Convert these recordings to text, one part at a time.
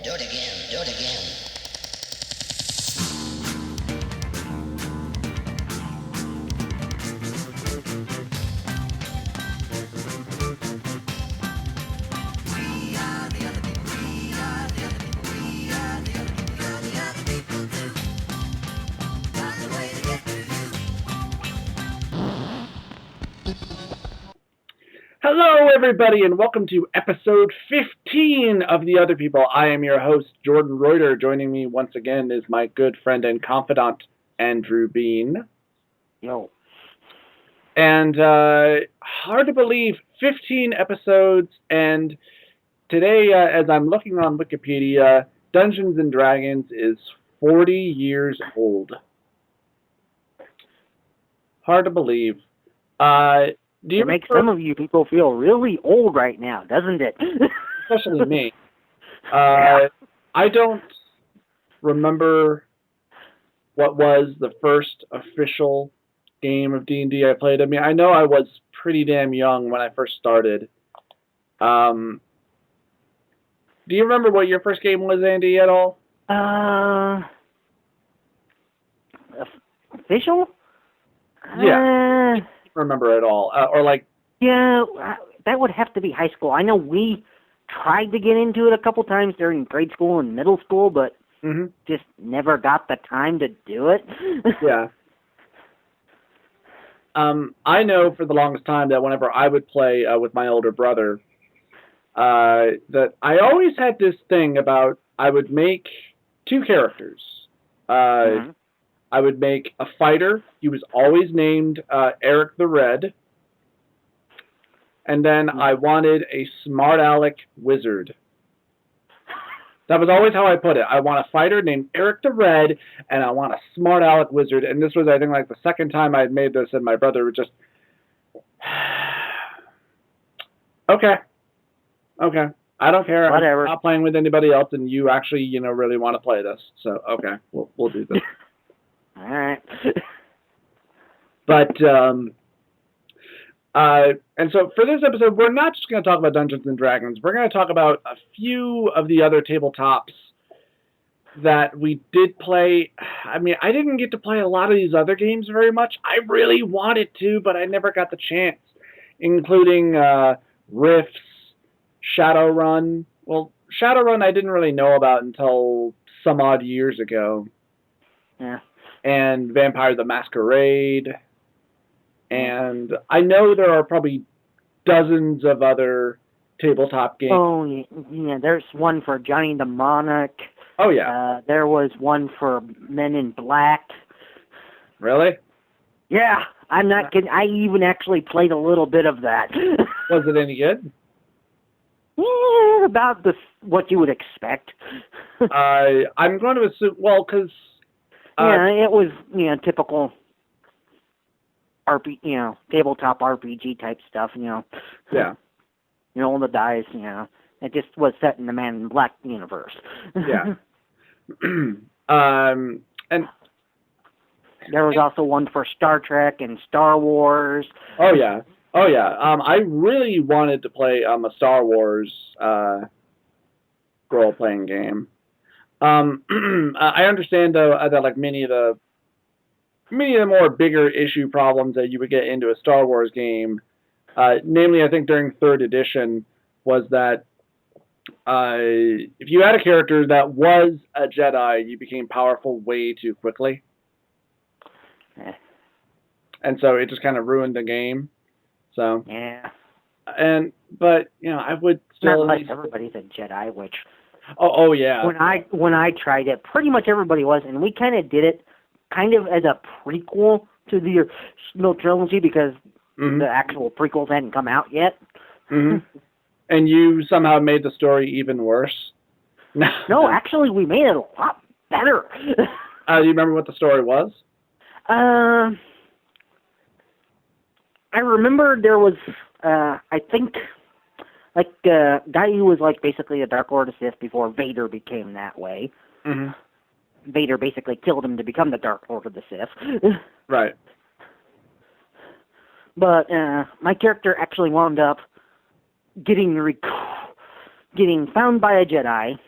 Do it again. Do it again. Hello, everybody, and welcome to episode 15 of The Other People. I am your host, Jordan Royter. Joining me once again is my good friend and confidant, Andrew Bean. Yo. And hard to believe, 15 episodes, and today, as I'm looking on Wikipedia, Dungeons & Dragons is 40 years old. Hard to believe. It makes some of you people feel really old right now, doesn't it? Especially me. I don't remember what was the first official game of D&D I played. I mean, I know I was pretty damn young when I first started. Do you remember what your first game was, Andy, at all? Official? Yeah. Remember at all, or like? Yeah, that would have to be high school. I know we tried to get into it a couple times during grade school and middle school, but just never got the time to do it. Yeah. I know for the longest time that whenever I would play with my older brother, that I always had this thing about I would make two characters. I would make a fighter. He was always named Eric the Red. And then I wanted a smart aleck wizard. That was always how I put it. I want a fighter named Eric the Red, and I want a smart aleck wizard. And this was, I think, like the second time I had made this, and my brother would just, okay, I don't care. Whatever. I'm not playing with anybody else, and you actually, really want to play this. So, okay, we'll do this. All right. But, and so for this episode, we're not just going to talk about Dungeons & Dragons. We're going to talk about a few of the other tabletops that we did play. I mean, I didn't get to play a lot of these other games very much. I really wanted to, but I never got the chance, including Rifts, Shadowrun. Well, Shadowrun I didn't really know about until some odd years ago. Yeah. And Vampire the Masquerade. And I know there are probably dozens of other tabletop games. Oh, yeah, there's one for Johnny Mnemonic. Oh, yeah. There was one for Men in Black. Really? Yeah, I'm not kidding. I even actually played a little bit of that. Was it any good? Yeah, about what you would expect. I'm going to assume, well, because... yeah, it was, typical tabletop RPG type stuff, Yeah. The dice, It just was set in the Man in Black universe. Yeah. And there was also one for Star Trek and Star Wars. Oh, yeah. I really wanted to play a Star Wars role-playing game. I understand though that like many of the more bigger issue problems that you would get into a Star Wars game, namely I think during 3rd edition, was that if you had a character that was a Jedi, you became powerful way too quickly. And so it just kind of ruined the game. So yeah. But I would still. Not like everybody's a Jedi, which. Oh yeah. When I tried it, pretty much everybody was, and we kind of did it kind of as a prequel to the original trilogy because the actual prequels hadn't come out yet. And you somehow made the story even worse. No, actually, we made it a lot better. Do you remember what the story was? I remember there was, I think, like a guy who was like basically a Dark Lord of Sith before Vader became that way. Vader basically killed him to become the Dark Lord of the Sith. Right. But my character actually wound up getting found by a Jedi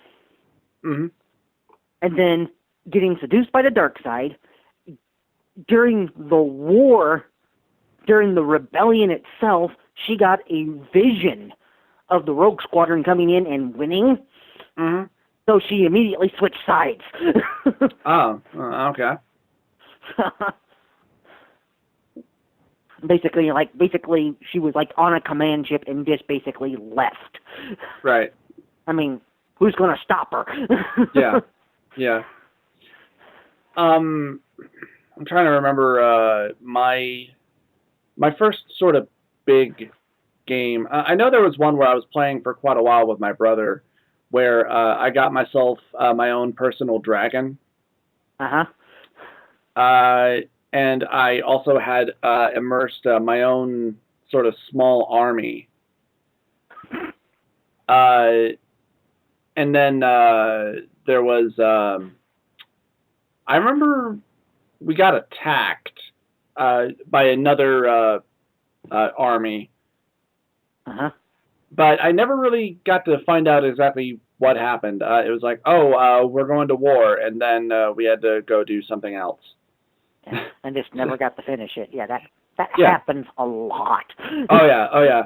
Mm-hmm. And then getting seduced by the dark side. During the war, during the rebellion itself, she got a vision of the Rogue Squadron coming in and winning. Mm-hmm. So she immediately switched sides. Oh, okay. Basically, she was like on a command ship and just basically left. Right. I mean, who's going to stop her? Yeah. I'm trying to remember my first sort of big game. I know there was one where I was playing for quite a while with my brother, where I got myself my own personal dragon. And I also had immersed my own sort of small army. And then there was, I remember we got attacked by another army. But I never really got to find out exactly what happened. It was like, we're going to war, and then we had to go do something else. And just never got to finish it. Yeah, that happens a lot. Oh yeah.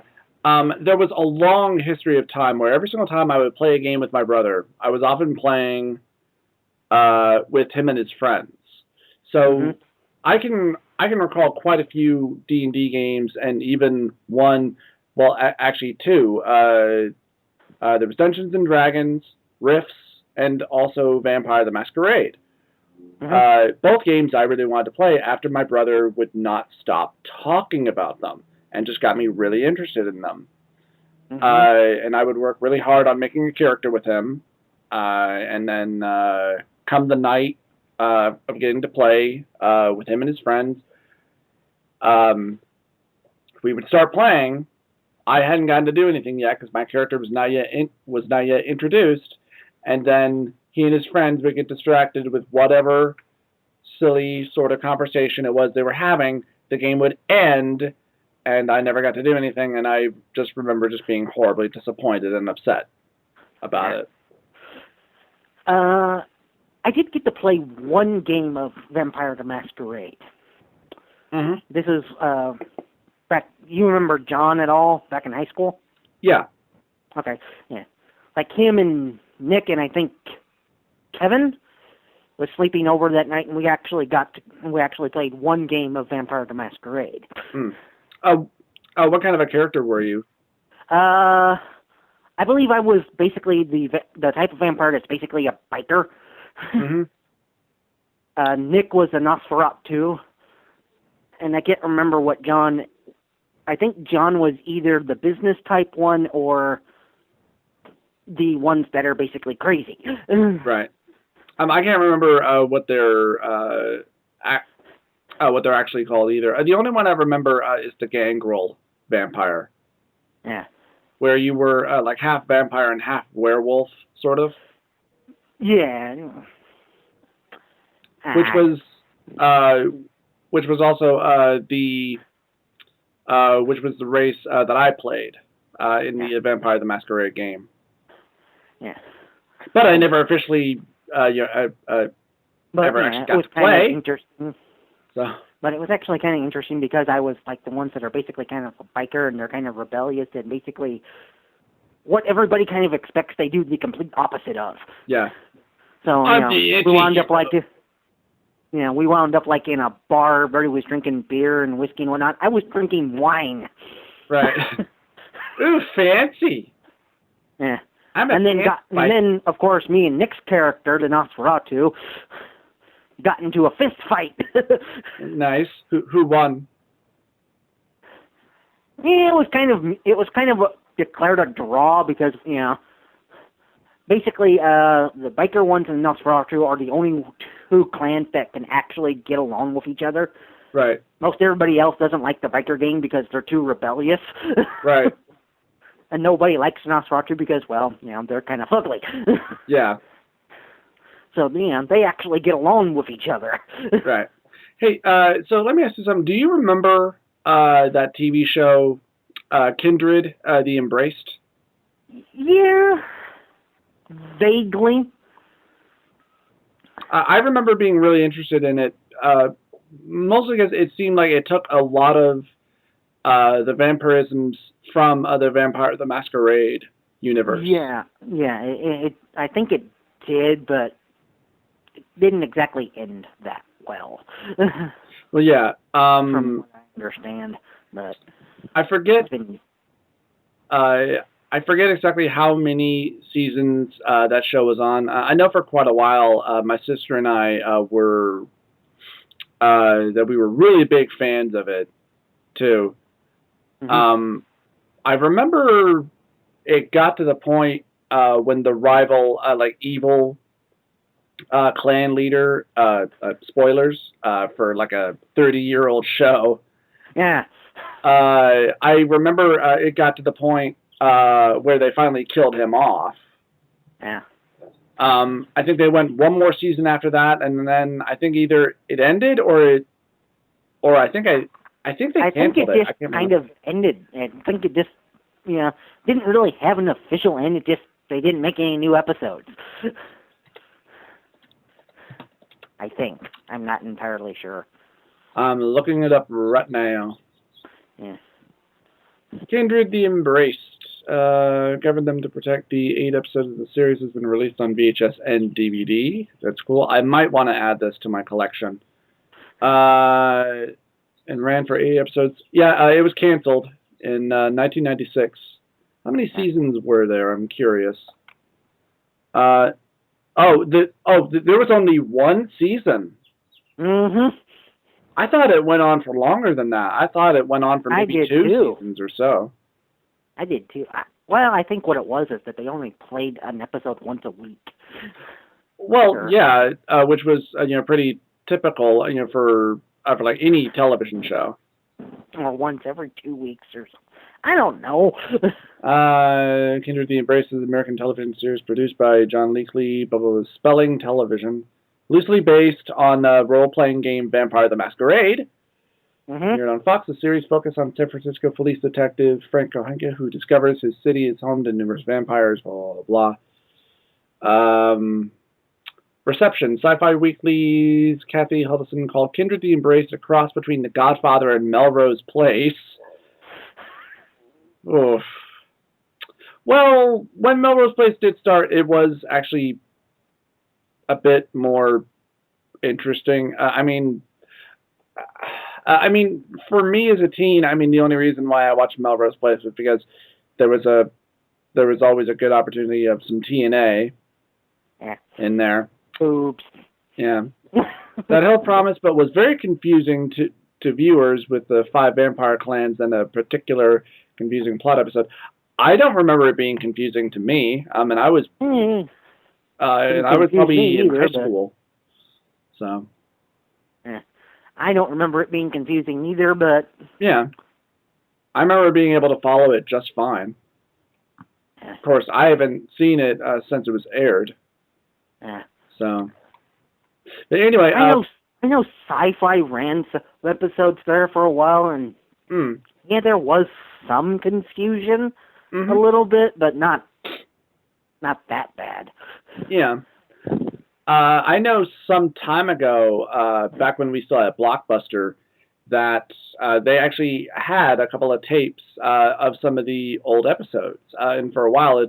There was a long history of time where every single time I would play a game with my brother, I was often playing with him and his friends. So I can recall quite a few D&D games, and even one, well, actually two. There was Dungeons and Dragons, Rifts, and also Vampire the Masquerade. Both games I really wanted to play after my brother would not stop talking about them and just got me really interested in them. And I would work really hard on making a character with him. And then come the night of getting to play with him and his friends, we would start playing. I hadn't gotten to do anything yet because my character was not yet introduced. And then he and his friends would get distracted with whatever silly sort of conversation it was they were having. The game would end, and I never got to do anything, and I just remember just being horribly disappointed and upset about it. I did get to play one game of Vampire the Masquerade. This is back. You remember John at all back in high school? Yeah. Okay. Yeah. Like him and Nick and I think Kevin was sleeping over that night, and we actually played one game of Vampire the Masquerade. What kind of a character were you? I believe I was basically the type of vampire that's basically a biker. Nick was a Nosferatu, and I can't remember what John. I think John was either the business type one or the ones that are basically crazy. Right. I can't remember what they're actually called either. The only one I remember is the gangrel vampire. Yeah. Where you were like half vampire and half werewolf, sort of. Yeah. Which was also the race that I played in the Vampire the Masquerade game. Yeah. But I never officially actually got to play. Interesting. So. But it was actually kind of interesting because I was like the ones that are basically kind of a biker and they're kind of rebellious and basically what everybody kind of expects they do the complete opposite of. Yeah. So we wound up like in a bar. Everybody was drinking beer and whiskey and whatnot. I was drinking wine. Right. Ooh, fancy. Yeah. And then, of course, me and Nick's character, the Nosferatu, got into a fist fight. Nice. Who won? Yeah, it was kind of declared a draw because basically the biker ones and the Nosferatu are the only two clans that can actually get along with each other. Right. Most everybody else doesn't like the biker gang because they're too rebellious. Right. And nobody likes Nosferatu because, well, they're kind of ugly. Yeah. So, they actually get along with each other. Right. Hey, so let me ask you something. Do you remember that TV show, Kindred, The Embraced? Yeah. Vaguely. I remember being really interested in it, mostly because it seemed like it took a lot of the vampirisms from the Vampire the Masquerade universe. Yeah. I think it did, but it didn't exactly end that well. Well, yeah. From what I understand, but I forget. I forget exactly how many seasons that show was on. I know for quite a while, my sister and I were that we were really big fans of it too. Mhm. I remember it got to the point when the rival, like evil clan leader, spoilers for like a 30-year-old show. Yeah. I remember it got to the point where they finally killed him off. Yeah. I think they went one more season after that, and then I think either it ended or I think they canceled it it. just kind of ended. I think it just, didn't really have an official end. It just, they didn't make any new episodes. I think. I'm not entirely sure. I'm looking it up right now. Yeah. Kindred the Embraced. Governed them to protect the 8 episodes of the series has been released on VHS and DVD. That's cool. I might want to add this to my collection. And ran for 8 episodes. Yeah, it was canceled in 1996. How many seasons were there? I'm curious. There was only one season. Mm-hmm. I thought it went on for longer than that. I thought it went on for maybe 2 seasons or so. I did too. I think what it was is that they only played an episode once a week. Well, yeah, which was pretty typical, for like any television show. Or once every 2 weeks or something. I don't know. Kindred the Embrace is an American television series produced by John Leakley, Spelling Television, loosely based on the role-playing game Vampire the Masquerade. Mm-hmm. Here on Fox, the series focuses on San Francisco police detective Frank Kohenke, who discovers his city is home to numerous vampires, blah, blah, blah. Reception. Sci-Fi Weekly's Kathy Huddleston called Kindred the Embrace a cross between The Godfather and Melrose Place. Oof. Well, when Melrose Place did start, it was actually a bit more interesting. I mean, for me as a teen, the only reason why I watched Melrose Place was because there was always a good opportunity of some TNA in there. Oops. Yeah. That held promise, but was very confusing to viewers with the 5 vampire clans and a particular confusing plot episode. I don't remember it being confusing to me. And I was and I was probably in high school. So. I don't remember it being confusing either, but yeah, I remember being able to follow it just fine. Of course, I haven't seen it since it was aired. So, but anyway, I know Sci-Fi ran some episodes there for a while, and there was some confusion, a little bit, but not that bad. Yeah. I know some time ago, back when we still had Blockbuster, that they actually had a couple of tapes of some of the old episodes, and for a while,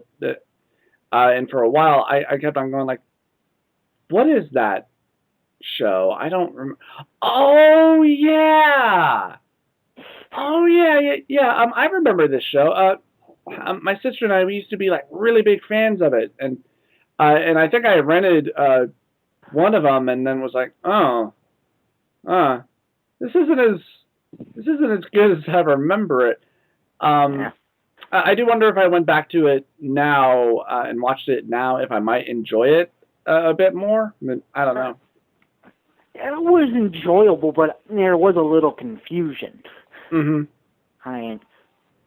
I kept on going like, "What is that show? I don't remember." Oh yeah. I remember this show. My sister and I, we used to be like really big fans of it, and I think I rented one of them, and then was like, this isn't as good as I remember it. I do wonder if I went back to it now and watched it now, if I might enjoy it a bit more. I don't know. It was enjoyable, but there was a little confusion. Mm-hmm.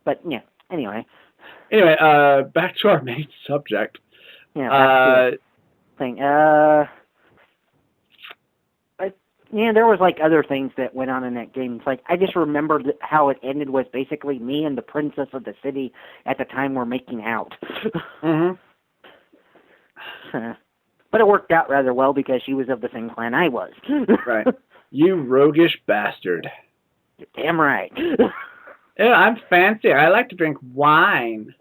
But yeah. Anyway, back to our main subject. Yeah. Back to the thing. There was like other things that went on in that game. It's like I just remembered how it ended was basically me and the princess of the city at the time were making out. But it worked out rather well because she was of the same clan I was. Right. You roguish bastard. You're damn right. Yeah, I'm fancy. I like to drink wine.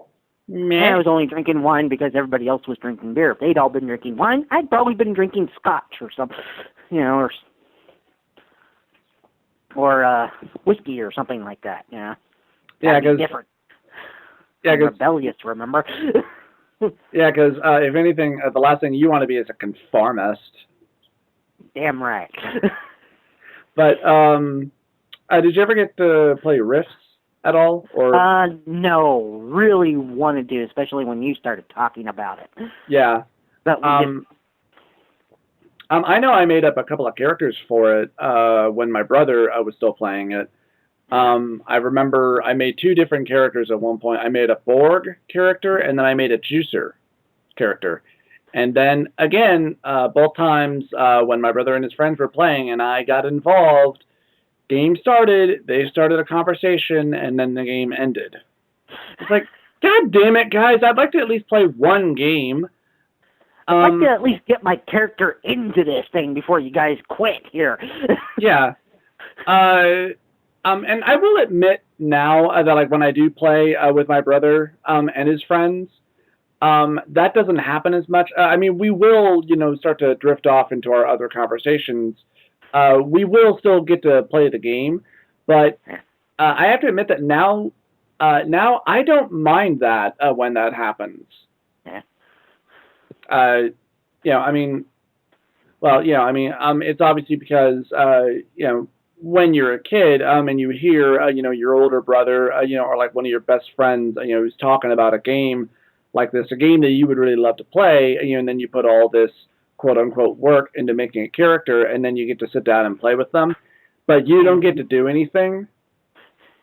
I was only drinking wine because everybody else was drinking beer. If they'd all been drinking wine, I'd probably been drinking scotch or something, or whiskey or something like that. Yeah, because different. Yeah, I'm rebellious. Remember? Yeah, because if anything, the last thing you want to be is a conformist. Damn right. But did you ever get to play Rifts at all? Or no, really wanted to, especially when you started talking about it. Yeah. But we didn't. I know I made up a couple of characters for it when my brother was still playing it. I remember I made 2 different characters at one point. I made a Borg character, and then I made a Juicer character. And then, again, both times when my brother and his friends were playing and I got involved, game started, they started a conversation, and then the game ended. It's like, God damn it, guys, I'd like to at least play one game. I'd like to at least get my character into this thing before you guys quit here. Yeah. And I will admit now that like when I do play with my brother and his friends, that doesn't happen as much. I mean, we will, start to drift off into our other conversations. We will still get to play the game, but I have to admit that now I don't mind that when that happens. It's obviously because when you're a kid, and you hear, your older brother, or like one of your best friends, who's talking about a game like this, a game that you would really love to play, and then you put all this quote unquote work into making a character, and then you get to sit down and play with them, but you don't get to do anything.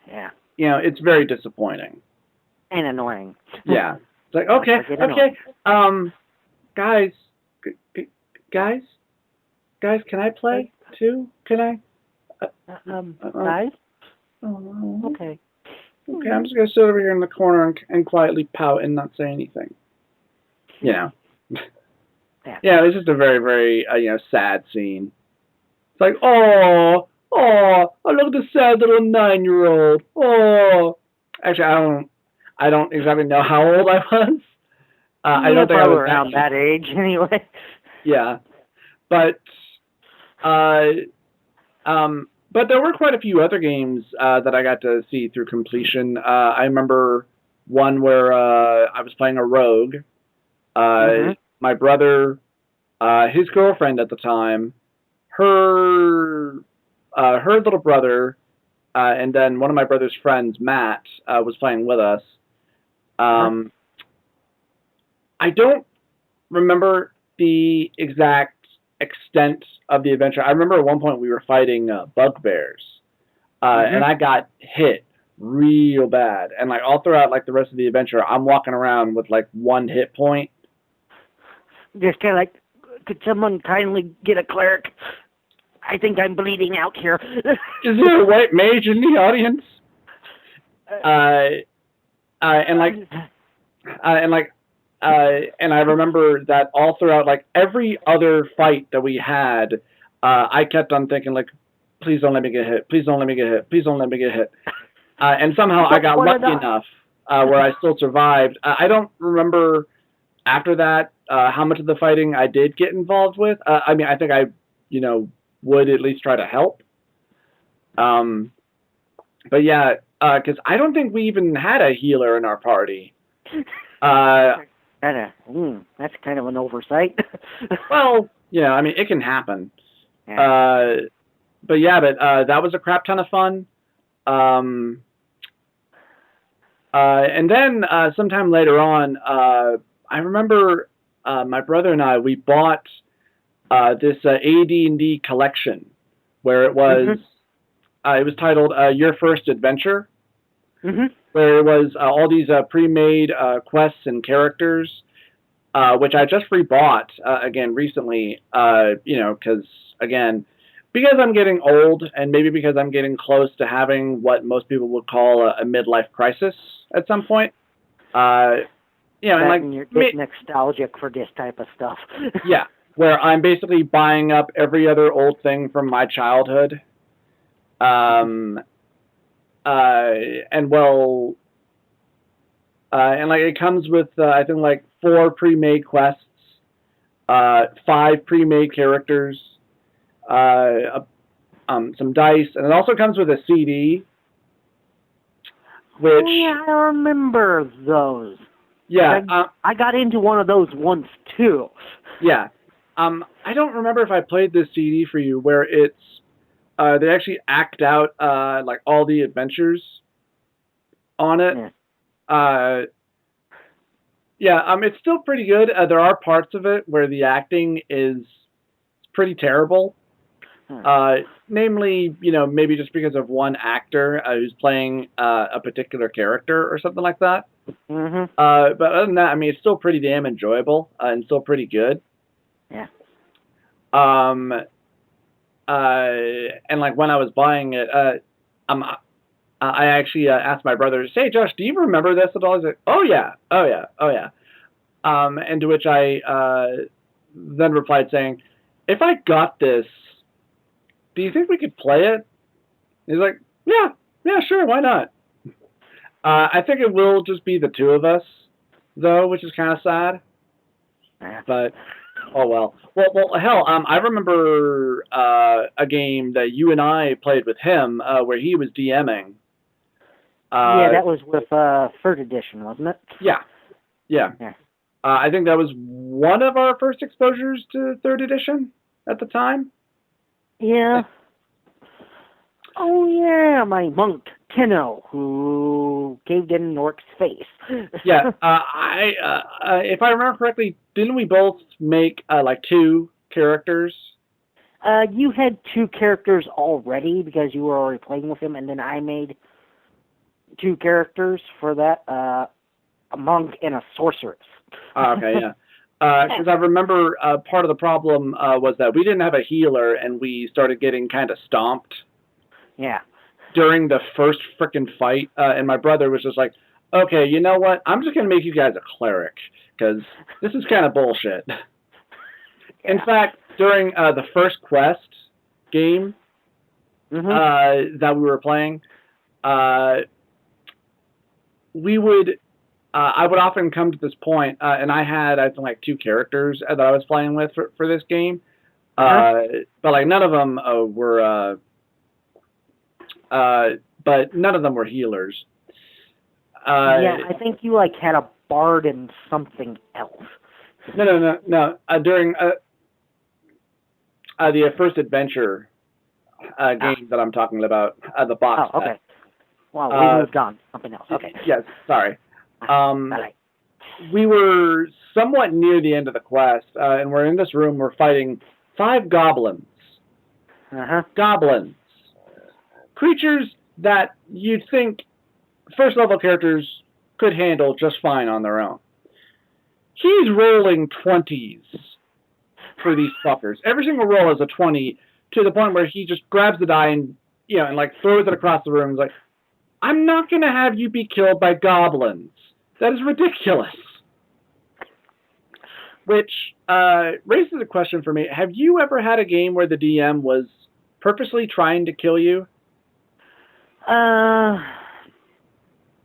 Yeah. It's very disappointing. And annoying. Yeah. It's like, okay. Guys, can I play too? Can I? Guys? Okay. Okay, I'm just going to sit over here in the corner and quietly pout and not say anything. Yeah, it's just a very, very, sad scene. It's like, oh, look at the sad little 9-year-old. Oh. Actually, I don't exactly know how old I was. I don't think I was around that age anyway. Yeah. But there were quite a few other games that I got to see through completion. I remember one where I was playing a rogue. My brother, his girlfriend at the time, her little brother, and then one of my brother's friends, Matt, was playing with us. I don't remember the exact extent of the adventure. I remember at one point we were fighting bugbears, and I got hit real bad. And like all throughout like the rest of the adventure, I'm walking around with like 1 hit point. Just kind of like, could someone kindly get a cleric? I think I'm bleeding out here. Is there a white mage in the audience? And I remember that all throughout, like every other fight that we had, I kept on thinking like, please don't let me get hit. Please don't let me get hit. Please don't let me get hit. And somehow I got lucky enough where I still survived. I don't remember after that how much of the fighting I did get involved with. I mean, I think I, would at least try to help. But yeah, because I don't think we even had a healer in our party. That's kind of an oversight. Well, yeah, I mean, it can happen. Yeah. But that was a crap ton of fun. And then sometime later on, I remember my brother and I, we bought this AD&D collection where it was titled Your First Adventure. Where it was all these pre-made quests and characters, which I just rebought again recently, because I'm getting old and maybe because I'm getting close to having what most people would call a midlife crisis at some point. And like you're getting nostalgic for this type of stuff. Yeah. where I'm basically buying up every other old thing from my childhood. And well, and like it comes with I think like 4 pre-made quests, 5 pre-made characters, some dice, and it also comes with a CD. Which, oh yeah, I remember those. Yeah, I got into one of those once too. Yeah, I don't remember if I played this CD for you, where it's they actually act out like all the adventures on it. Yeah. It's still pretty good. There are parts of it where the acting is pretty terrible. Namely, maybe just because of one actor who's playing a particular character or something like that. Mm-hmm. But other than that, I mean, it's still pretty damn enjoyable and still pretty good. Yeah. And like when I was buying it, I actually asked my brother, "Say, Josh, do you remember this at all?" He's like, "Oh yeah, oh yeah, oh yeah." And to which I then replied saying, "If I got this, do you think we could play it?" He's like, "Yeah, yeah, sure, why not?" I think it will just be the two of us, though, which is kind of sad. But oh well. Well, hell, I remember a game that you and I played with him where he was DMing. Yeah, that was with third edition, wasn't it? Yeah. I think that was one of our first exposures to third edition at the time. Yeah. Oh yeah, my monk Tenno, who caved in Dork's face. Yeah. If I remember correctly, didn't we both make like 2 characters? You had 2 characters already because you were already playing with him, and then I made 2 characters for that, a monk and a sorceress. Okay, yeah. Because I remember part of the problem was that we didn't have a healer, and we started getting kind of stomped. Yeah. During the first frickin' fight, and my brother was just like, "Okay, you know what? I'm just gonna make you guys a cleric because this is kind of bullshit." Yeah. In fact, during the first quest game that we were playing, we would. I would often come to this point, and I had I think like 2 characters that I was playing with for this game, but like none of them were. But none of them were healers. Yeah, I think you like had a bard and something else. No. During the first adventure game that I'm talking about, the box. Oh, okay. Well, we moved on. Something else. Okay. Yes, sorry. We were somewhat near the end of the quest, and we're in this room. We're fighting 5 goblins. Goblins. Creatures that you'd think first level characters could handle just fine on their own. He's rolling 20s for these fuckers. Every single roll is a 20 to the point where he just grabs the die and and like throws it across the room. He's like, "I'm not gonna have you be killed by goblins. That is ridiculous." Which raises a question for me. Have you ever had a game where the DM was purposely trying to kill you?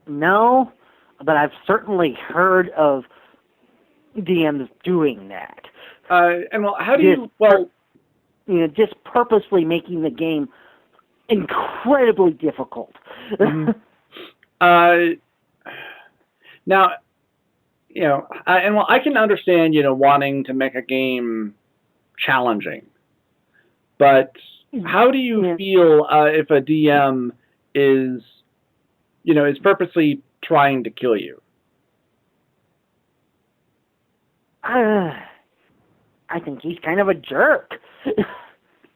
No, but I've certainly heard of DMs doing that. And well, how do you? Well, just purposely making the game incredibly difficult. Now, and well, I can understand, wanting to make a game challenging, but how do you feel if a DM is purposely trying to kill you? I think he's kind of a jerk.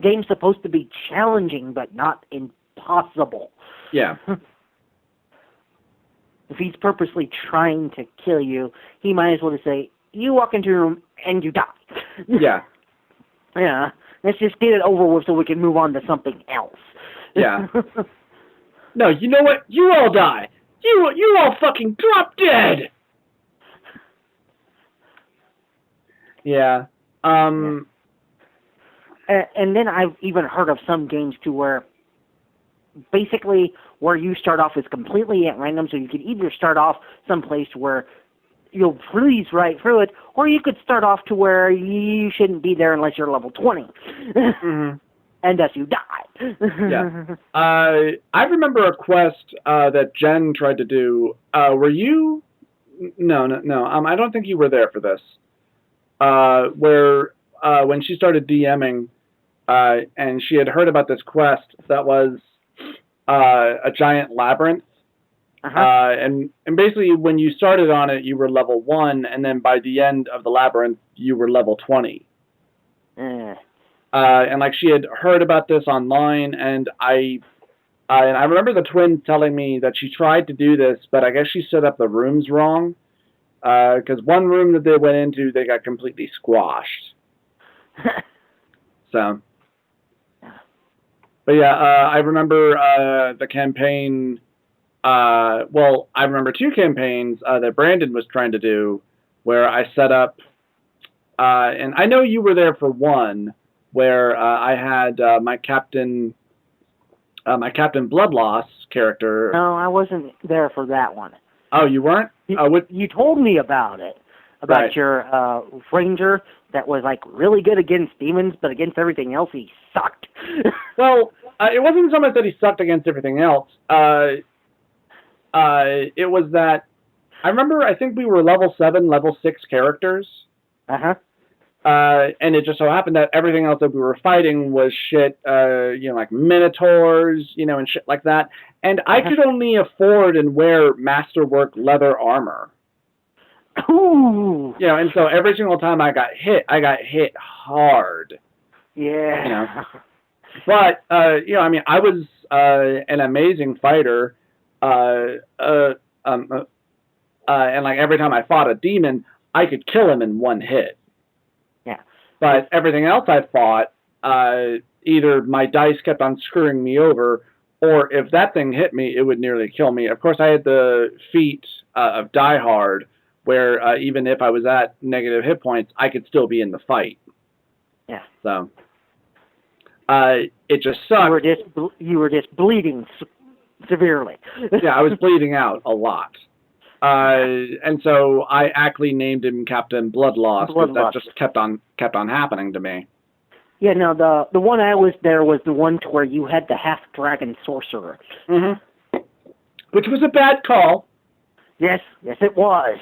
Game's supposed to be challenging, but not impossible. Yeah. If he's purposely trying to kill you, he might as well just say, "You walk into your room and you die." Yeah. Yeah. Let's just get it over with so we can move on to something else. Yeah. No, you know what? You all die. You all fucking drop dead. Yeah. And then I've even heard of some games too where basically where you start off is completely at random, so you could either start off someplace where you'll breeze right through it, or you could start off to where you shouldn't be there unless you're level 20. And thus you die. Yeah. I remember a quest that Jen tried to do. Were you? No. I don't think you were there for this. Where when she started DMing, and she had heard about this quest that was a giant labyrinth. And basically, when you started on it, you were level 1, and then by the end of the labyrinth, you were level 20. And like she had heard about this online, and I remember the twins telling me that she tried to do this, but I guess she set up the rooms wrong. Because one room that they went into, they got completely squashed. So, but yeah, I remember the campaign. Well, I remember 2 campaigns that Brandon was trying to do, where I set up, and I know you were there for one, where I had my Captain Bloodloss character. No, I wasn't there for that one. Oh, you weren't? You told me about it, about right. your ranger that was like really good against demons, but against everything else he sucked. Well, it wasn't so much that he sucked against everything else. It was that I remember. I think we were level 7, level 6 characters. And it just so happened that everything else that we were fighting was shit, like minotaurs, and shit like that. And I could only afford and wear masterwork leather armor. Ooh. And so every single time I got hit hard. Yeah. But, I was an amazing fighter. And like every time I fought a demon, I could kill him in one hit. But everything else I fought, either my dice kept on screwing me over, or if that thing hit me, it would nearly kill me. Of course, I had the feat of Die Hard, where even if I was at negative hit points, I could still be in the fight. Yeah. So, it just sucked. You were just bleeding severely. Yeah, I was bleeding out a lot. And so I actually named him Captain Bloodloss because that just kept on happening to me. Yeah, no, the one I was there was the one to where you had the half-dragon sorcerer. Which was a bad call. Yes, it was.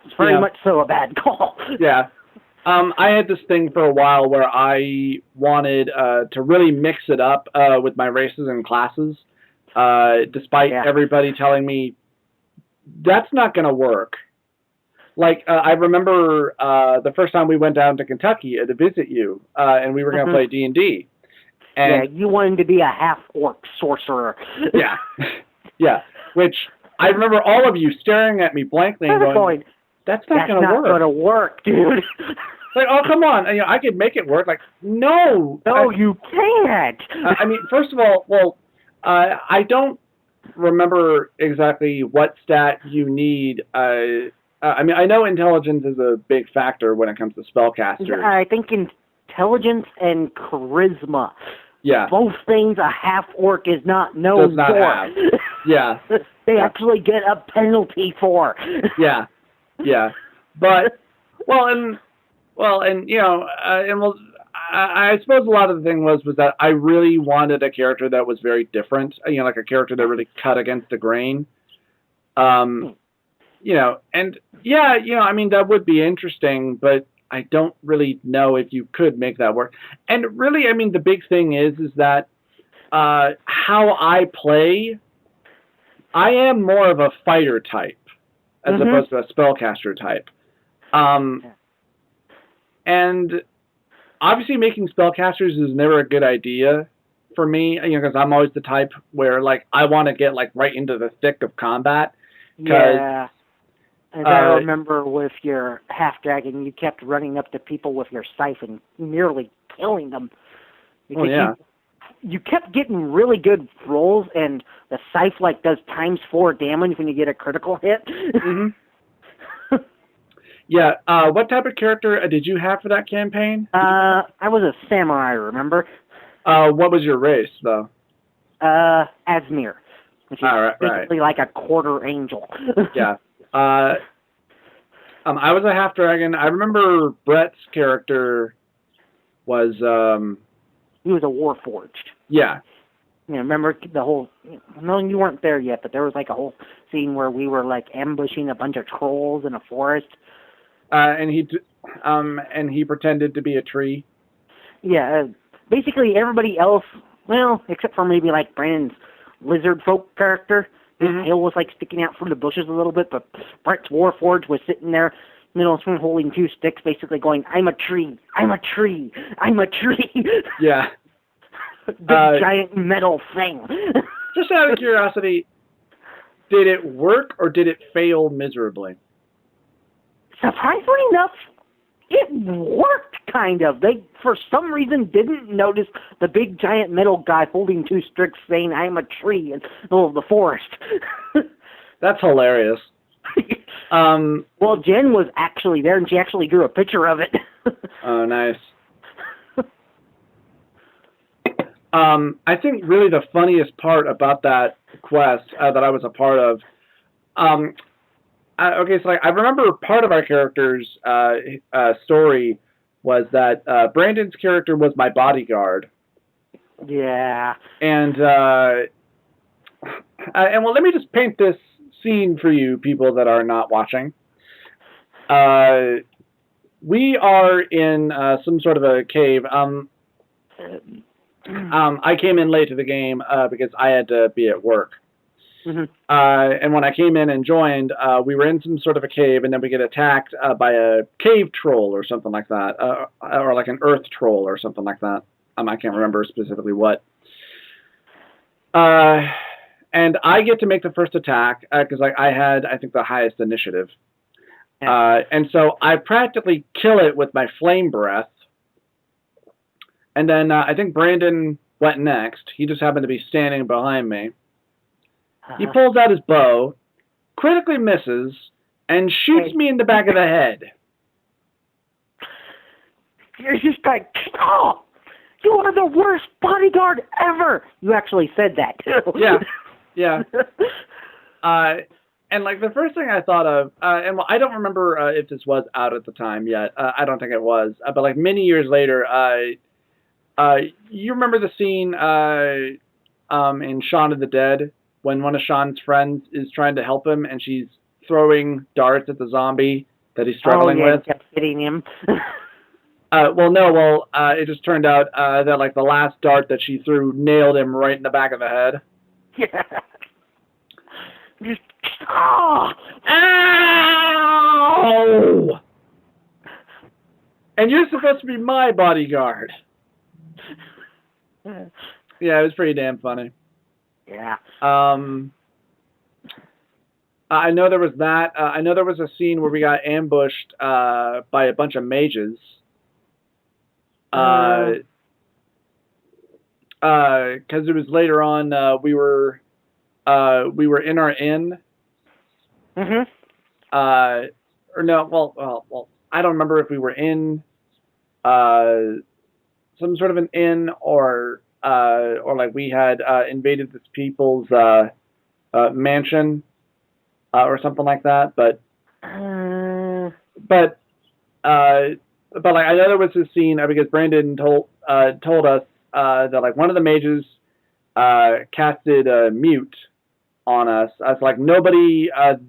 It's very much so a bad call. Yeah. I had this thing for a while where I wanted to really mix it up with my races and classes, despite everybody telling me, that's not going to work. Like, I remember the first time we went down to Kentucky to visit you, and we were going to play D&D. And you wanted to be a half-orc sorcerer. Yeah. Which, I remember all of you staring at me blankly and going, that's not going to work. That's not going to work, dude. Like, oh, come on. I could make it work. Like, no. No, you can't. First of all, I don't remember exactly what stat you need. I know intelligence is a big factor when it comes to spellcasters. I think intelligence and charisma. Yeah. Both things a half-orc is not known for. Have. Yeah. They actually get a penalty for. Yeah. But, I suppose a lot of the thing was that I really wanted a character that was very different, like a character that really cut against the grain. That would be interesting, but I don't really know if you could make that work. And really, the big thing is that how I play, I am more of a fighter type as opposed to a spellcaster type. And obviously making spellcasters is never a good idea for me, because I'm always the type where, like, I want to get, like, right into the thick of combat. Yeah. As I remember with your half-dragon, you kept running up to people with your scythe and nearly killing them. You kept getting really good rolls, and the scythe, like, does ×4 damage when you get a critical hit. Yeah. What type of character did you have for that campaign? I was a samurai, remember? What was your race, though? Asmir, which is basically like a quarter angel. Yeah. I was a half dragon. I remember Brett's character was he was a warforged. Yeah. You know, remember the whole? No, you weren't there yet, but there was like a whole scene where we were like ambushing a bunch of trolls in a forest. And he pretended to be a tree. Yeah. Basically, everybody else, well, except for maybe like Brandon's lizard folk character, his tail was like sticking out from the bushes a little bit, but Brett's warforged was sitting there, middle of the swing, holding two sticks, basically going, "I'm a tree, I'm a tree, I'm a tree." Yeah. Big giant metal thing. Just out of curiosity, did it work or did it fail miserably? Surprisingly enough, it worked, kind of. They, for some reason, didn't notice the big giant metal guy holding two sticks saying, "I'm a tree," in the middle of the forest. That's hilarious. Well, Jen was actually there, and she actually drew a picture of it. Oh, nice. I think really the funniest part about that quest that I was a part of, okay, so I remember part of our character's story was that Brandon's character was my bodyguard. Yeah. And well, let me just paint this scene for you people that are not watching. We are in some sort of a cave. I came in late to the game because I had to be at work. And when I came in and joined, we were in some sort of a cave, and then we get attacked by a cave troll or something like that, or like an earth troll or something like that. I can't remember specifically what. And I get to make the first attack because I had, I think, the highest initiative. And so I practically kill it with my flame breath. And then I think Brandon went next. He just happened to be standing behind me. He pulls out his bow, critically misses, and shoots me in the back of the head. You're just like, "Oh, you are the worst bodyguard ever." You actually said that, too. Yeah. And like the first thing I thought of, and well, I don't remember if this was out at the time yet. I don't think it was. But like many years later, you remember the scene in Shaun of the Dead when one of Shaun's friends is trying to help him and she's throwing darts at the zombie that he's struggling with? Kept hitting him. It just turned out that like the last dart that she threw nailed him right in the back of the head. Yeah. Just, oh! Ow! And you're supposed to be my bodyguard. Yeah, it was pretty damn funny. Yeah. I know there was that. I know there was a scene where we got ambushed by a bunch of mages. Because it was later on, we were in our inn. Or no, well, I don't remember if we were in some sort of an inn or like we had invaded this people's mansion or something like that. But like I know there was this scene because Brandon told us that like one of the mages casted a mute on us. It's like nobody that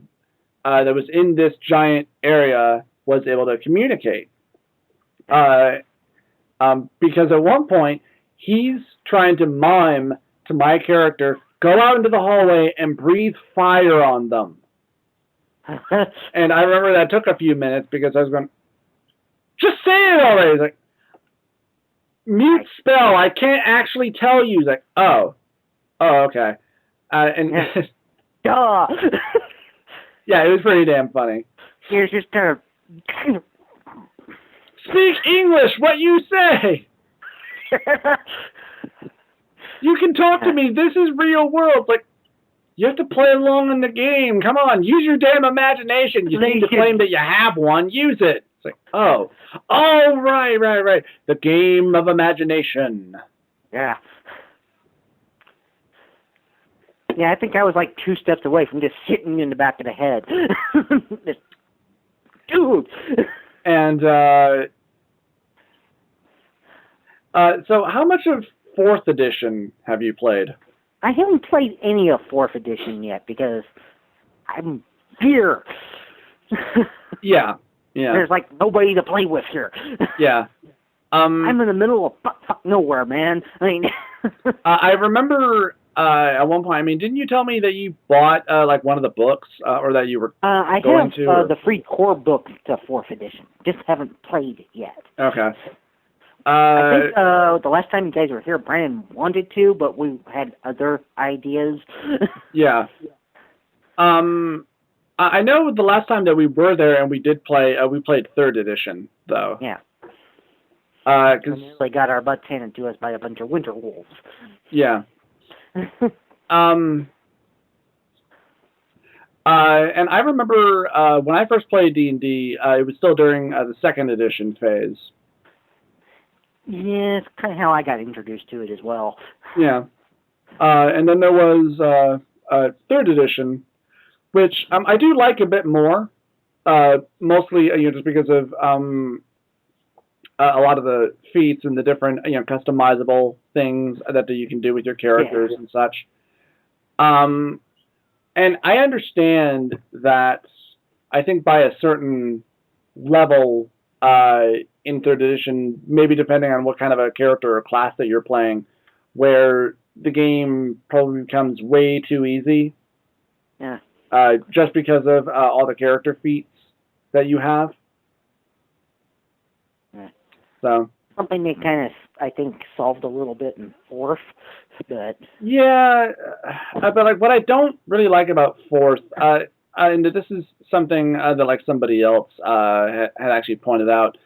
was in this giant area was able to communicate. Because at one point, he's trying to mime to my character, go out into the hallway and breathe fire on them. And I remember that took a few minutes because I was going, just say it already. He's like, mute spell, I can't actually tell you. He's like, oh, okay. Duh. Yeah, it was pretty damn funny. Here's just a... Speak English, what you say. You can talk to me. This is real world. Like, You have to play along in the game. Come on, use your damn imagination. You seem to claim that you have one. Use it. It's like, oh, right. The game of imagination. Yeah. Yeah, I think I was like 2 steps away from just hitting you in the back of the head. Dude. And so how much of 4th edition have you played? I haven't played any of 4th edition yet because I'm here. Yeah. There's like nobody to play with here. Yeah. I'm in the middle of fuck nowhere, man. I mean, I remember at one point. I mean, didn't you tell me that you bought like one of the books, or that you were going to? I have the free core book to 4th edition. Just haven't played it yet. Okay. I think the last time you guys were here, Brandon wanted to, but we had other ideas. Yeah. I know the last time that we were there and we did play, we played 3rd edition though. Yeah. Because we got our butts handed to us by a bunch of winter wolves. Yeah. And I remember when I first played D&D, it was still during the 2nd edition phase. Yeah, it's kind of how I got introduced to it as well. Yeah. And then there was 3rd edition, which I do like a bit more, mostly just because of a lot of the feats and the different customizable things that you can do with your characters and such. And I understand that I think by a certain level in 3rd edition, maybe depending on what kind of a character or class that you're playing, where the game probably becomes way too easy. Yeah. Just because of all the character feats that you have. Yeah. So something they kind of, I think, solved a little bit in 4th, but yeah, but like what I don't really like about 4th, and this is something that like somebody else had actually pointed out.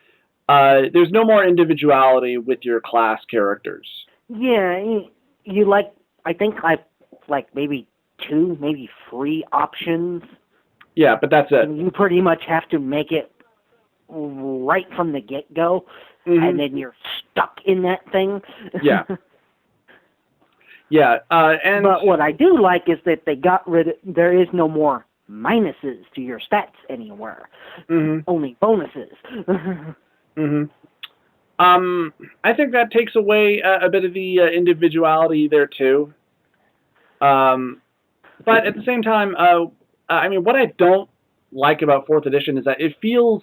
There's no more individuality with your class characters. Yeah, you like. I think I like maybe 2, maybe 3 options. Yeah, but that's it. And you pretty much have to make it right from the get-go, and then you're stuck in that thing. Yeah. Yeah, but what I do like is that they got rid of, there is no more minuses to your stats anywhere. Only bonuses. I think that takes away a bit of the individuality there too. But at the same time, I mean, what I don't like about 4th edition is that it feels,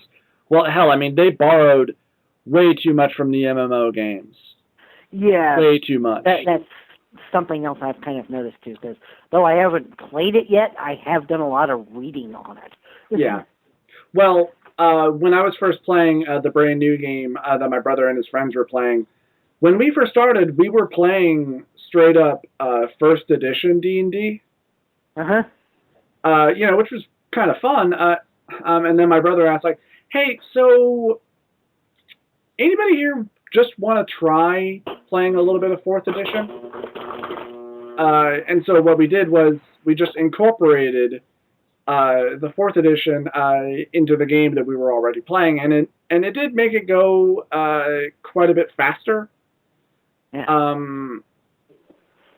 well, hell, I mean, they borrowed way too much from the MMO games. Yeah. Way too much. That's something else I've kind of noticed too, because though I haven't played it yet, I have done a lot of reading on it. Yeah. Well, when I was first playing the brand new game that my brother and his friends were playing, when we first started, we were playing straight up 1st edition D&D. Which was kind of fun. And then my brother asked, like, "Hey, so anybody here just want to try playing a little bit of 4th edition?" And so what we did was we just incorporated the 4th edition into the game that we were already playing, and it did make it go quite a bit faster. Yeah.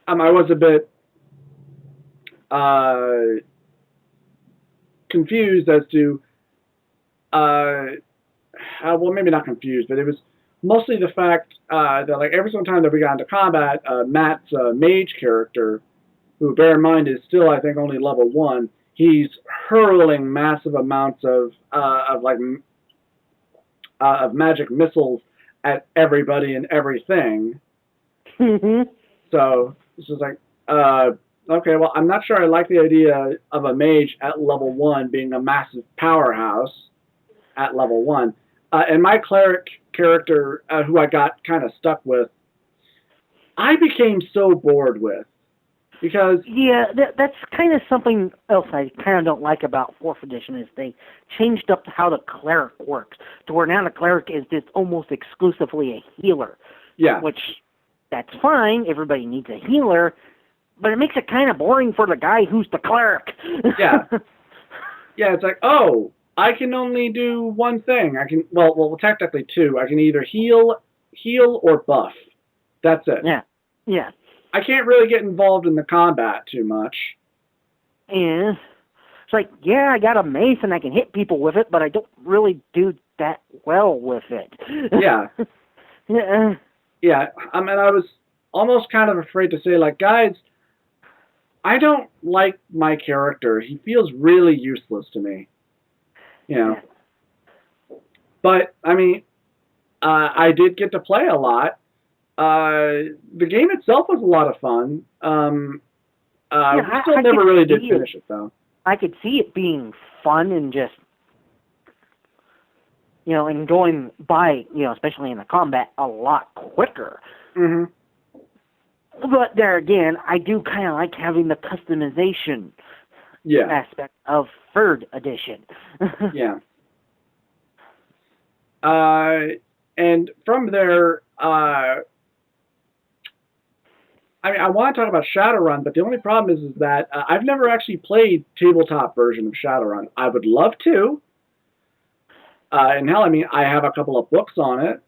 I was a bit confused as to well, maybe not confused, but it was mostly the fact that like every single time that we got into combat, Matt's mage character, who bear in mind is still I think only level 1, he's hurling massive amounts of magic missiles at everybody and everything. So it's just like, okay, well, I'm not sure I like the idea of a mage at level 1 being a massive powerhouse at level 1. And my cleric character, who I got kind of stuck with, I became so bored with. Because yeah, that's kind of something else I kind of don't like about 4th edition is they changed up how the cleric works to where now the cleric is just almost exclusively a healer. Yeah. Which, that's fine. Everybody needs a healer. But it makes it kind of boring for the guy who's the cleric. Yeah. Yeah, it's like, oh, I can only do one thing. I can, well, technically two. I can either heal or buff. That's it. Yeah. Yeah. I can't really get involved in the combat too much. Yeah. It's like, yeah, I got a mace and I can hit people with it, but I don't really do that well with it. Yeah. Yeah. Yeah. I mean, I was almost kind of afraid to say, like, guys, I don't like my character. He feels really useless to me. You know. Yeah. But, I mean, I did get to play a lot. The game itself was a lot of fun. We still never really did finish it, though. I could see it being fun and just, and going by, especially in the combat, a lot quicker. Mm-hmm. But there again, I do kind of like having the customization aspect of 3rd edition. Yeah. And from there, I mean, I want to talk about Shadowrun, but the only problem is that I've never actually played tabletop version of Shadowrun. I would love to. And hell, I mean, I have a couple of books on it.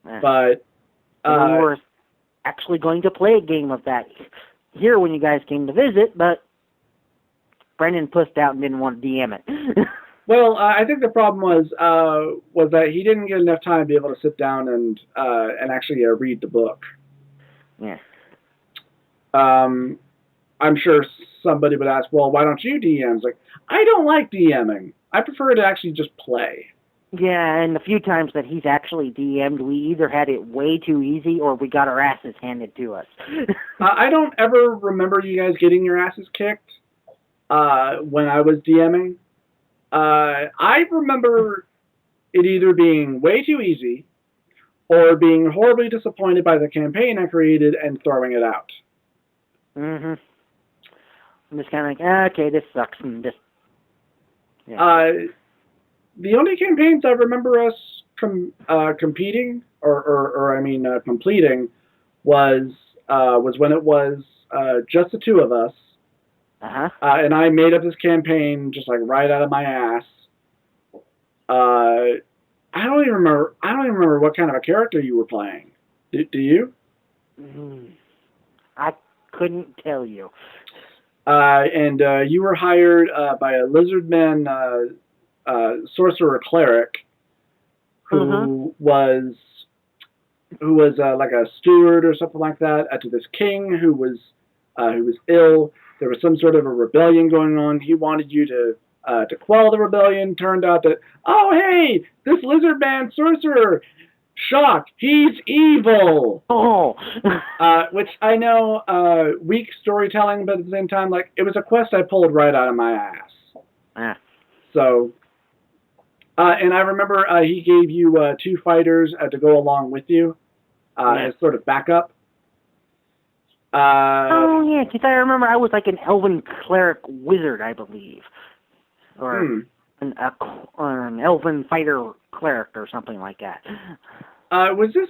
But we were actually going to play a game of that here when you guys came to visit, but Brendan pussed out and didn't want to DM it. Well, I think the problem was that he didn't get enough time to be able to sit down and actually read the book. Yeah. I'm sure somebody would ask, well, why don't you DM? It's like, I don't like DMing. I prefer to actually just play. Yeah, and the few times that he's actually DM'd, we either had it way too easy or we got our asses handed to us. I don't ever remember you guys getting your asses kicked when I was DMing. I remember it either being way too easy or being horribly disappointed by the campaign I created and throwing it out. Mm-hmm. I'm just kind of like, okay, this sucks. And just, yeah. The only campaigns I remember us competing or completing was when it was just the two of us. Uh-huh. And I made up this campaign just like right out of my ass. I don't even remember what kind of a character you were playing. Do you? I couldn't tell you. And you were hired by a lizardman sorcerer cleric who was like a steward or something like that to this king who was ill. There was some sort of a rebellion going on. He wanted you to quell the rebellion. Turned out that, oh, hey, this lizard man sorcerer, shock, he's evil. Oh. Which I know, weak storytelling, but at the same time, like, it was a quest I pulled right out of my ass. So, and I remember he gave you 2 fighters to go along with you as sort of backup. Oh, yeah, because I remember I was like an elven cleric wizard, I believe. Or an elven fighter cleric or something like that. Was this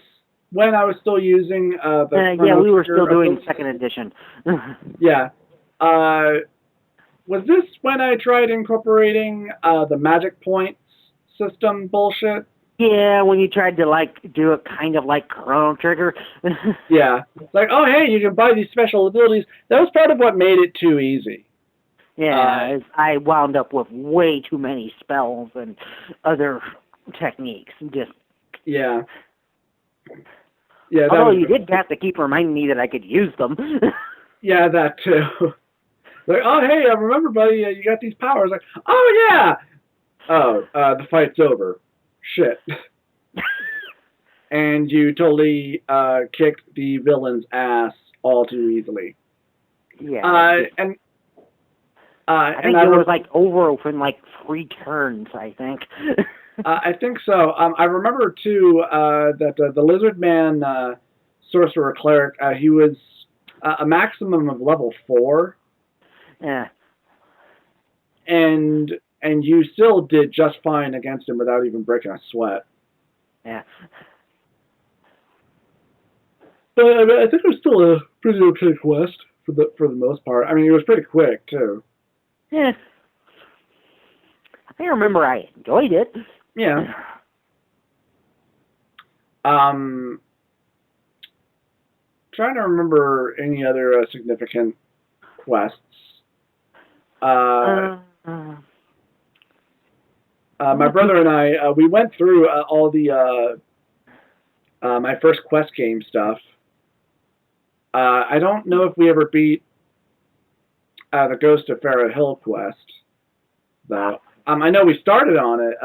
when I was still using yeah, we were still doing 2nd edition. Yeah. Was this when I tried incorporating the magic points system bullshit? Yeah, when you tried to, like, do it kind of like Chrono Trigger. Yeah. It's like, oh, hey, you can buy these special abilities. That was part of what made it too easy. Yeah, I wound up with way too many spells and other techniques. Yeah. Yeah. Although you did have to keep reminding me that I could use them. Yeah, that too. Like, oh, hey, remember, buddy, you got these powers. Like, oh, yeah. Oh, the fight's over. Shit. And you totally kicked the villain's ass all too easily. Yeah. I think it was like over in like 3 turns, I think. I think so. I remember too that the lizard man sorcerer cleric, he was a maximum of level 4. Yeah. And you still did just fine against him without even breaking a sweat. Yeah. But I think it was still a pretty okay quest. for the most part. I mean, it was pretty quick too. Yeah. I remember I enjoyed it. Yeah. Trying to remember any other significant quests. My brother and I, we went through all the my first quest game stuff. I don't know if we ever beat the Ghost of Pharaoh Hill quest, though. I know we started on it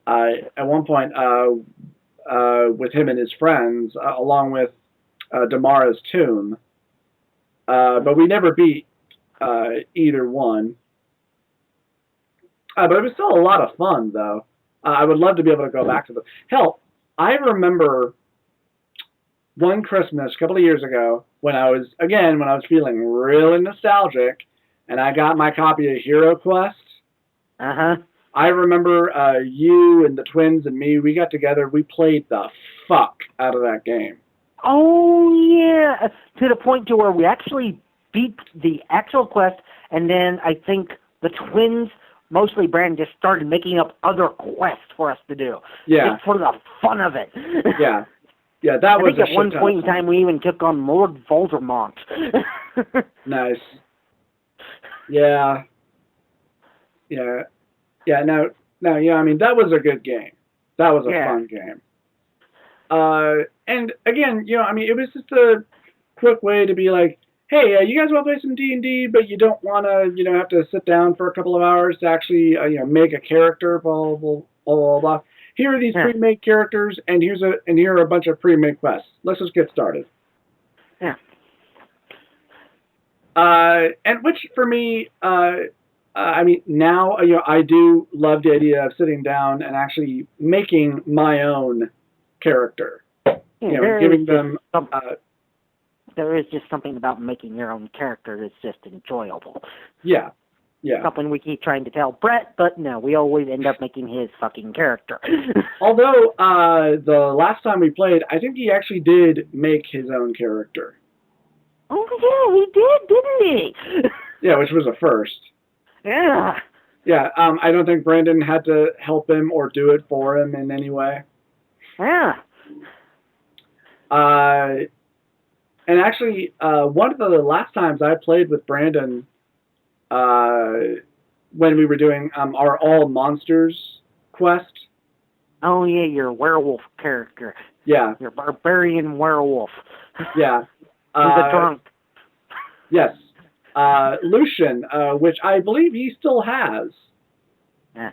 at one point with him and his friends, along with Damara's tomb, but we never beat either one. But it was still a lot of fun, though. I would love to be able to go back to them. Hell, I remember one Christmas a couple of years ago when I was feeling really nostalgic, and I got my copy of Hero Quest. I remember you and the twins and me, we got together, we played the fuck out of that game. Oh, yeah. To the point to where we actually beat the actual quest, and then I think the twins, mostly Brandon, just started making up other quests for us to do. Yeah. Just for the fun of it. Yeah. Yeah, that was I think at one point in time we even took on Lord Voldemort. Nice. Yeah. Yeah. Yeah, yeah, I mean, that was a good game. That was a fun game. And again, I mean, it was just a quick way to be like, hey, you guys want to play some D&D, but you don't want to, have to sit down for a couple of hours to actually, make a character, blah, blah, blah, blah, blah. Here are these pre-made characters, and here are a bunch of pre-made quests. Let's just get started. Yeah. And which, for me, I mean, now, I do love the idea of sitting down and actually making my own character. Giving them... there is just something about making your own character that's just enjoyable. Yeah. Yeah. Something we keep trying to tell Brett, but no, we always end up making his fucking character. Although, the last time we played, I think he actually did make his own character. Oh, yeah, he did, didn't he? Yeah, which was a first. Yeah. Yeah, I don't think Brandon had to help him or do it for him in any way. Yeah. And actually, one of the last times I played with Brandon, when we were doing our All Monsters quest. Oh, yeah, your werewolf character. Yeah. Your barbarian werewolf. Yeah. He's a drunk. Yes. Lucian, which I believe he still has,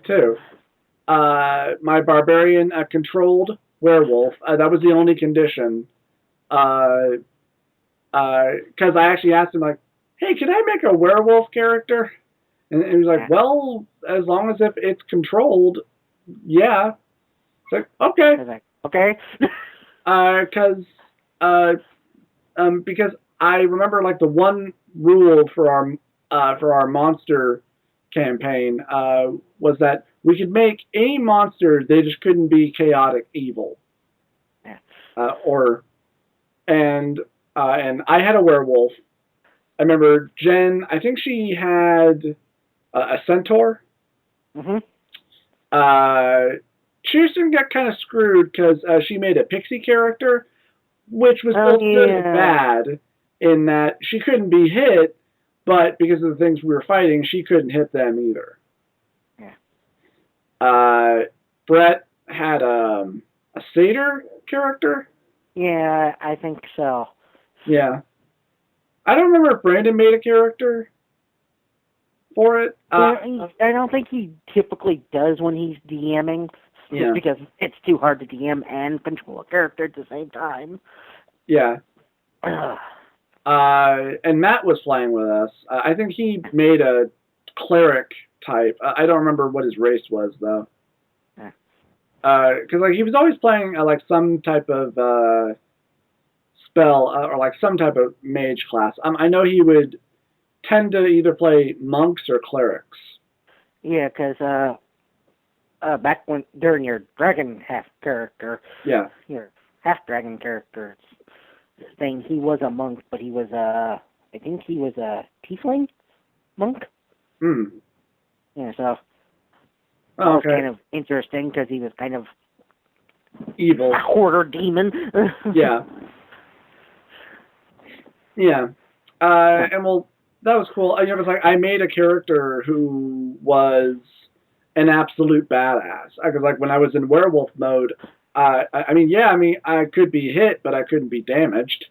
too. My barbarian controlled werewolf. That was the only condition. Because I actually asked him, like, hey, can I make a werewolf character? And he was like, well, as long as if it's controlled, yeah. It's like, okay. Okay. Because I remember, like, the one rule for our monster campaign was that we could make any monster, they just couldn't be chaotic evil. And I had a werewolf. I remember Jen, I think she had a centaur. Mm-hmm. Kirsten got kind of screwed because she made a pixie character, which was both good and bad in that she couldn't be hit, but because of the things we were fighting, she couldn't hit them either. Yeah. Brett had a satyr character. Yeah, I think so. Yeah. I don't remember if Brandon made a character for it. I don't think he typically does when he's DMing, just because it's too hard to DM and control a character at the same time. Yeah. And Matt was playing with us. I think he made a cleric type. I don't remember what his race was, though. Because he was always playing like some type of spell or like some type of mage class. I know he would tend to either play monks or clerics. Yeah, because back during your dragon half character, your half dragon character, thing, he was a monk, but he was I think he was a tiefling monk. Hmm. Yeah, so that Oh, was okay. kind of interesting because he was kind of Evil. a hoarder demon. Yeah. Yeah. And well, that was cool. It was like I made a character who was an absolute badass. Because like when I was in werewolf mode, I mean, I could be hit, but I couldn't be damaged.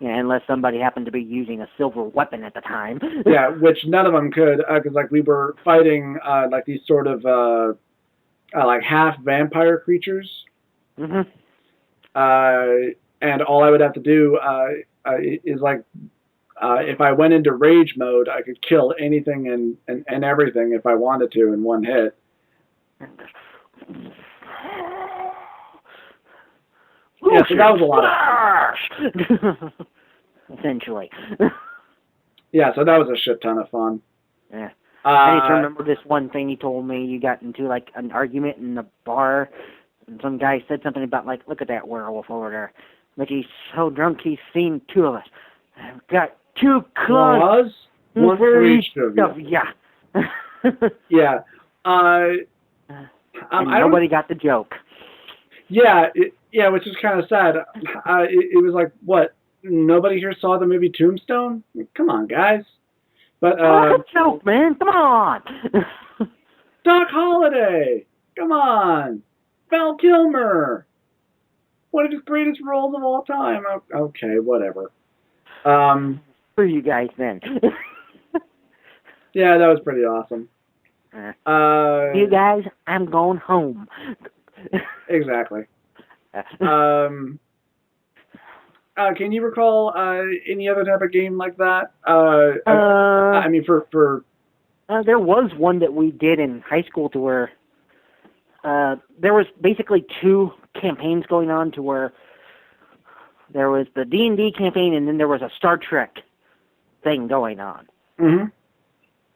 Yeah, unless somebody happened to be using a silver weapon at the time. Yeah, which none of them could, because like we were fighting like these sort of like half vampire creatures. Mhm. And all I would have to do is like if I went into rage mode, I could kill anything and everything if I wanted to in one hit. Yeah, so that was a lot of fun. Essentially. Yeah, so that was a shit ton of fun. Yeah. I just remember this one thing he told me. You got into like an argument in the bar, and some guy said something about like, look at that werewolf over there. Like he's so drunk he's seen two of us. I've got two claws. One for each of you. Yeah. Yeah. And nobody got the joke. Yeah, which is kind of sad. It was like, what? Nobody here saw the movie Tombstone? Come on, guys. But That's a joke, man. Come on. Doc Holliday. Come on. Val Kilmer. One of his greatest roles of all time. Okay, whatever. For you guys then. Yeah, that was pretty awesome. You guys, I'm going home. Exactly. Can you recall any other type of game like that? I mean, for there was one that we did in high school to where there was basically two campaigns going on to where there was the D&D campaign and then there was a Star Trek thing going on. Mm-hmm.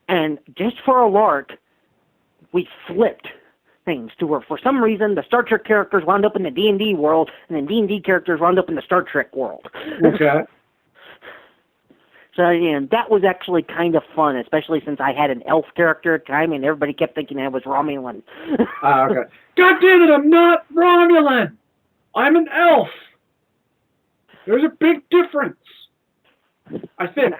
And just for a lark, we flipped things to where for some reason the Star Trek characters wound up in the D&D world and then D&D characters wound up in the Star Trek world. Okay. So, yeah, that was actually kind of fun, especially since I had an elf character at the time and everybody kept thinking I was Romulan. Okay. God damn it, I'm not Romulan! I'm an elf! There's a big difference. I think.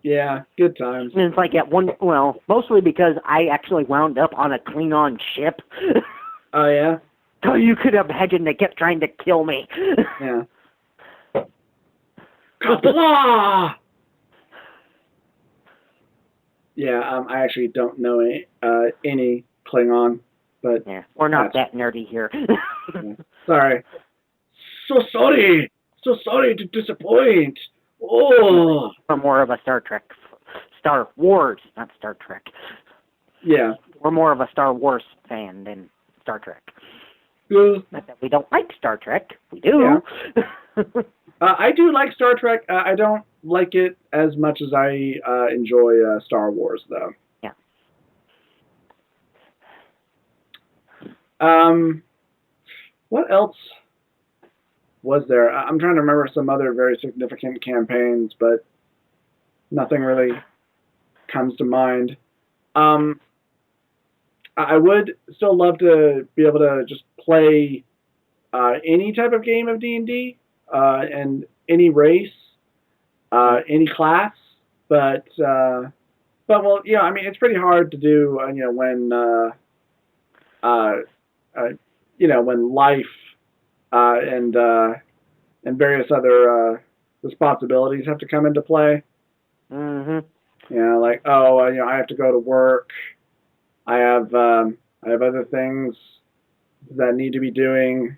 Yeah, good times. And it's like mostly because I actually wound up on a Klingon ship. Oh, yeah? So you could imagine they kept trying to kill me. Yeah. Kapla! Yeah, I actually don't know any Klingon, but... Yeah, we're not that nerdy here. Yeah. Sorry. So sorry to disappoint. Oh. We're more of a Star Wars, not Star Trek. Yeah. We're more of a Star Wars fan than Star Trek. Not that we don't like Star Trek. We do. Yeah. I do like Star Trek. I don't like it as much as I enjoy Star Wars, though. Yeah. What else was there? I'm trying to remember some other very significant campaigns, but nothing really comes to mind. I would still love to be able to just play any type of game of D&D and any race, any class, but well, yeah, I mean, it's pretty hard to do, when life and various other responsibilities have to come into play. Mm-hmm. Like, I have to go to work. I have other things that need to be doing.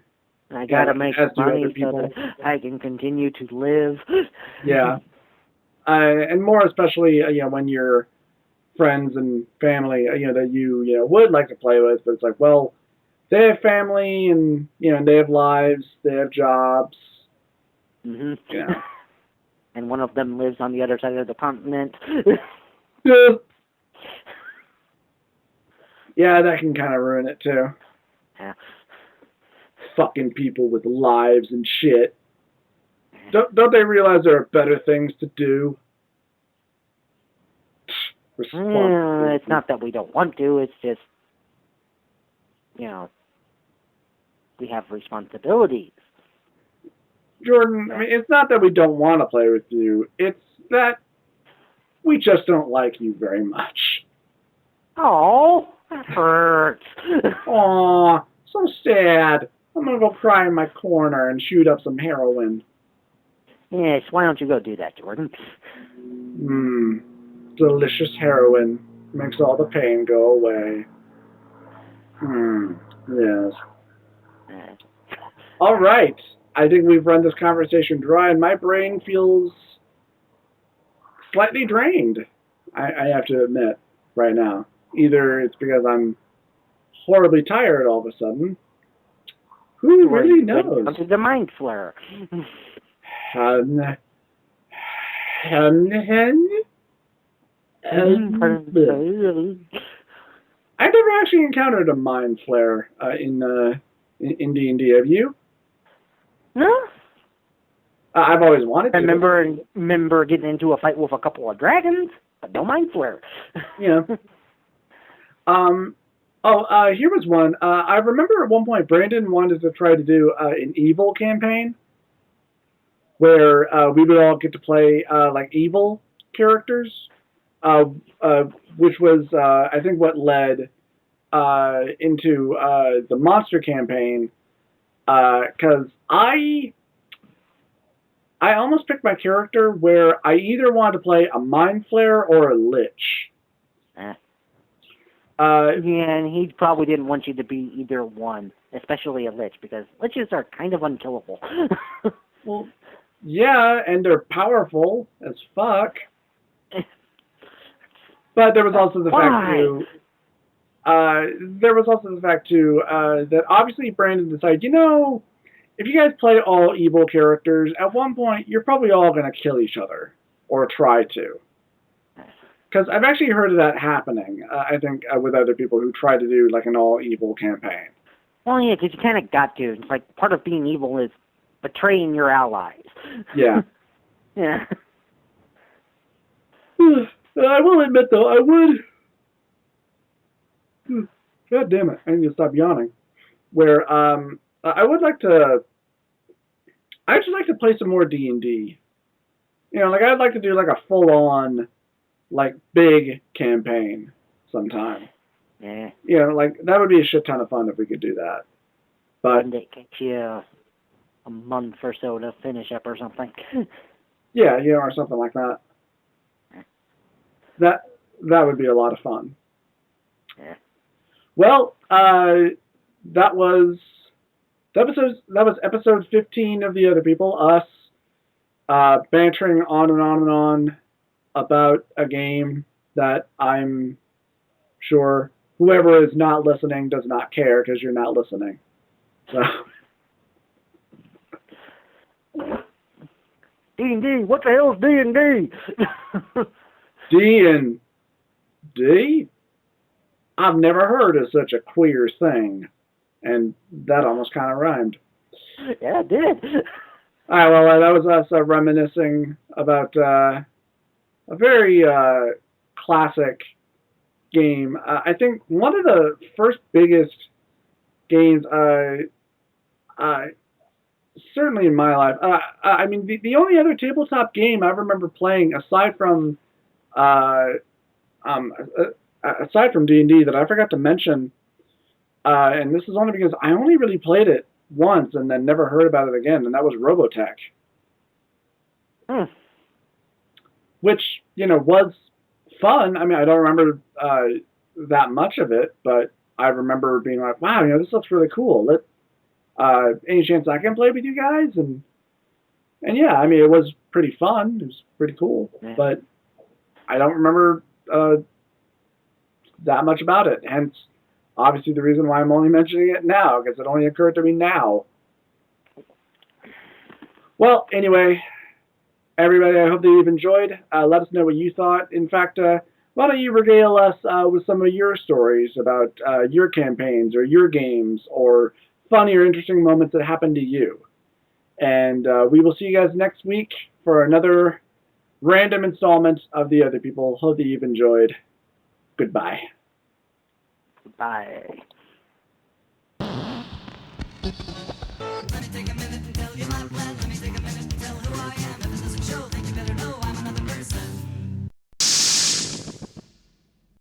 I gotta make money so that I can continue to live. Yeah, and more especially, when you're friends and family, that you would like to play with, but it's like, well, they have family and they have lives, they have jobs. Mm-hmm. Yeah. And one of them lives on the other side of the continent. Yeah. Yeah, that can kind of ruin it too. Yeah. fucking people with lives and shit. Don't they realize there are better things to do? It's not that we don't want to, it's just, we have responsibilities. Jordan, I mean, it's not that we don't want to play with you. It's that we just don't like you very much. Oh, that hurts. Aw, so sad. I'm gonna go cry in my corner and shoot up some heroin. Yes, why don't you go do that, Jordan? Delicious heroin makes all the pain go away. Yes. All right. I think we've run this conversation dry, and my brain feels slightly drained, I have to admit, right now. Either it's because I'm horribly tired all of a sudden. Who really knows? Up to the mind flare. I've never actually encountered a mind flare in D&D. Have you? No. I've always wanted to. I remember getting into a fight with a couple of dragons, but no mind flare. Yeah. Here was one. I remember at one point Brandon wanted to try to do an evil campaign where we would all get to play like evil characters, which was I think what led into the monster campaign. Because I almost picked my character where I either wanted to play a mind flayer or a lich. And he probably didn't want you to be either one, especially a lich, because liches are kind of unkillable. Well, yeah, and they're powerful as fuck. But there was also the fact too. That obviously Brandon decided, if you guys play all evil characters, at one point you're probably all going to kill each other or try to. Because I've actually heard of that happening, I think, with other people who try to do like an all-evil campaign. Well, yeah, because you kind of got to. It's like part of being evil is betraying your allies. Yeah. Yeah. I will admit, though, I would... God damn it, I need to stop yawning. Where I would like to... I'd just like to play some more D&D. I'd like to do like a full-on... like big campaign sometime. Yeah. That would be a shit ton of fun if we could do that. But it takes you a month or so to finish up or something. Yeah, or something like that. That would be a lot of fun. Yeah. Well, that was episode 15 of The Other People, us bantering on and on and on about a game that I'm sure whoever is not listening does not care because you're not listening. So. D&D, what the hell is D&D? D&D? I've never heard of such a queer thing. And that almost kind of rhymed. Yeah, it did. All right, well, that was us reminiscing about a very classic game. I think one of the first biggest games, certainly in my life. I mean, the only other tabletop game I remember playing aside from D&D that I forgot to mention, and this is only because I only really played it once and then never heard about it again, and that was Robotech. Which, was fun. I mean, I don't remember that much of it, but I remember being like, wow, this looks really cool. Any chance I can play with you guys? And yeah, I mean, it was pretty fun. It was pretty cool, but I don't remember that much about it. Hence, obviously, the reason why I'm only mentioning it now, because it only occurred to me now. Well, anyway, everybody, I hope that you've enjoyed. Let us know what you thought. In fact, why don't you regale us with some of your stories about your campaigns or your games or funny or interesting moments that happened to you. And we will see you guys next week for another random installment of The Other People. Hope that you've enjoyed. Goodbye. Bye. Let me take a minute and tell you my plan. Let me take a minute.